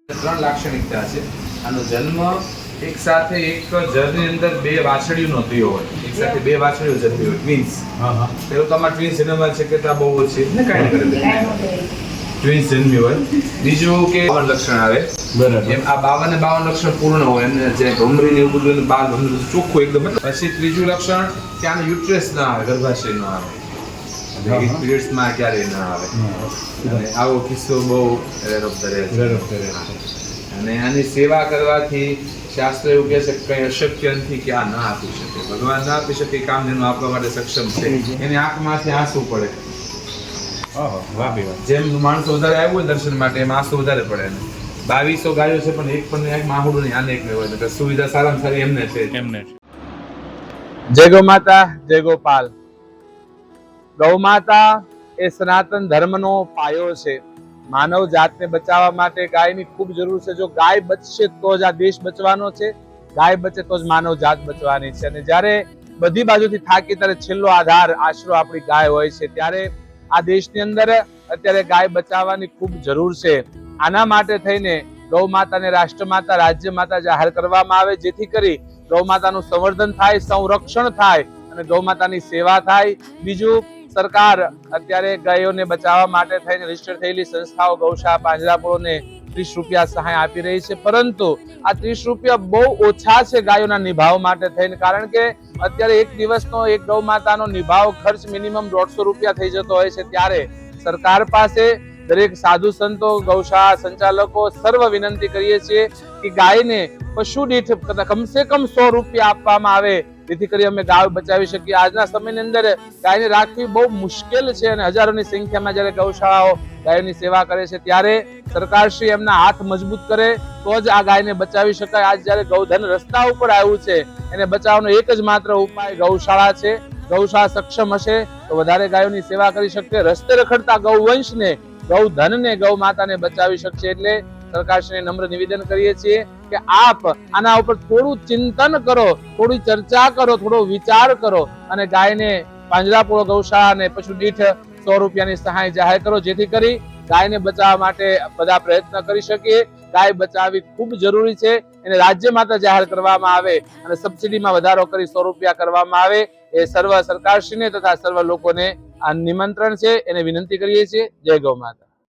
ત્રણ લાક્ષણિકતા છે. આનો જન્મ એક સાથે એક જરની અંદર બે વાછડીઓનો થયો હોય, એક સાથે બે વાછડીઓ જન્મી હોય, ટ્વિન્સ. પેલું તમારા ટ્વિન્સ જન્મવાની શક્યતા બહુ ઓછી છે ને, કાંઈ ન કરે ટ્વિન્સ જન્મી હોય. બીજું કે 52 લક્ષણ આવે, બરાબર. એમ આ 52 લક્ષણ પૂર્ણ હોય અને જે ભમરી ને એવું બધું બાલ ભમરી ચોખ્ખું એકદમ. પછી ત્રીજું લક્ષણ કે આનું યુટ્રસ ના આવે, ગર્ભાશય ન આવે, પીરિયડ્સમાં ક્યારેય ન આવે. અને આવો કિસ્સો બહુ અને આની સેવા કરવાથી શાસ્ત્ર એવું કહે છે કે કંઈ અશક્ય નથી કે આ ન આપી શકે. ભગવાન ના આપી શકે, કામ જેનું આપવા માટે સક્ષમ છે. એની આંખમાંથી આંસુ પડે. જેમ માણસો વધારે આવ્યું હોય દર્શન માટે, એમ આંસુ વધારે પડે. 2200 ગાયો છે પણ એક પણ એક માહુડું નહીં, આને એક હોય એટલે સુવિધા સારામાં સારી એમને છે. જય ગૌ માતા, જય ગોપાલ. ગૌ માતા એ સનાતન ધર્મનો પાયો છે. માનવ જાતને બચાવવા માટે ગાયની ખૂબ જરૂર છે. જો ગાય બચશે તો જ આ દેશ બચવાનો છે, ગાય બચે તો જ માનવ જાત બચવાની છે. અને જ્યારે બધી બાજુથી થાકી ત્યારે છેલ્લો આધાર આશરો આપણી ગાય હોય છે, ત્યારે આ દેશની અંદર અત્યારે ગાય બચાવવાની ખૂબ જરૂર છે. આના માટે થઈને ગૌ માતાને રાષ્ટ્રમાતા, રાજ્ય માતા જાહેર કરવામાં આવે, જેથી કરી ગૌ માતાનું સંવર્ધન થાય, સંરક્ષણ થાય અને ગૌ માતાની સેવા થાય. બીજું, સરકાર અત્યારે ગાયોને બચાવવા માટે થઈને રજીસ્ટર થયેલી સંસ્થાઓ ગૌશાળા, પાંજરાપોળોને 30 રૂપિયા સહાય આપી રહી છે. પરંતુ આ 30 રૂપિયા બહુ ઓછા છે ગાયોના નિભાવ માટે થઈને, કારણ કે અત્યારે એક દિવસનો એક ગૌ માતાનો નિભાવ ખર્ચ મિનિમમ 150 રૂપિયા થઈ જતો હોય છે. ત્યારે સરકાર પાસે દરેક સાધુ સંતો, ગૌશાળા સંચાલકો સર્વ વિનંતી કરીએ છીએ કે ગાયને પશુ દીઠ કમસે કમ 100 રૂપિયા આપવામાં આવે, જેથી કરી અમે ગાય બચાવી શકીએ. આજના સમયની અંદર ગાયને રાખવી બહુ મુશ્કેલ છે અને હજારોની સંખ્યામાં જ્યારે ગૌશાળાઓ ગાયોની સેવા કરે છે, ત્યારે સરકારશ્રી એમના હાથ મજબૂત કરે તો જ આ ગાયને બચાવી શકાય. આજ જ્યારે ગૌધન રસ્તા ઉપર આવ્યું છે, એને બચાવવાનો એક જ માત્ર ઉપાય ગૌશાળા છે. ગૌશાળા સક્ષમ હશે તો વધારે ગાયોની સેવા કરી શકશે. રસ્તે રખડતા ગૌવંશને, ગૌધનને, ગૌ માતાને બચાવી શકશે. એટલે સરકારશ્રીને નમ્ર નિવેદન કરીએ છીએ કે આપ આના ઉપર થોડું ચિંતન કરો, થોડી ચર્ચા કરો, થોડો વિચાર કરો અને ગાયને પાંજરાપોળ ગૌશાળા અને પશુ દીઠ 100 રૂપિયાની સહાય જાહેર કરો, જેથી કરી ગાયને બચાવવા માટે બધા પ્રયત્ન કરી શકીએ. ગાય બચાવવી ખૂબ જરૂરી છે. એને રાજ્ય માતા જાહેર કરવામાં આવે અને સબસિડીમાં વધારો કરી 100 રૂપિયા કરવામાં આવે. એ સર્વ સરકારશ્રીને તથા સર્વ લોકોને આ નિમંત્રણ છે, એને વિનંતી કરીએ છીએ. જય ગૌ માતા.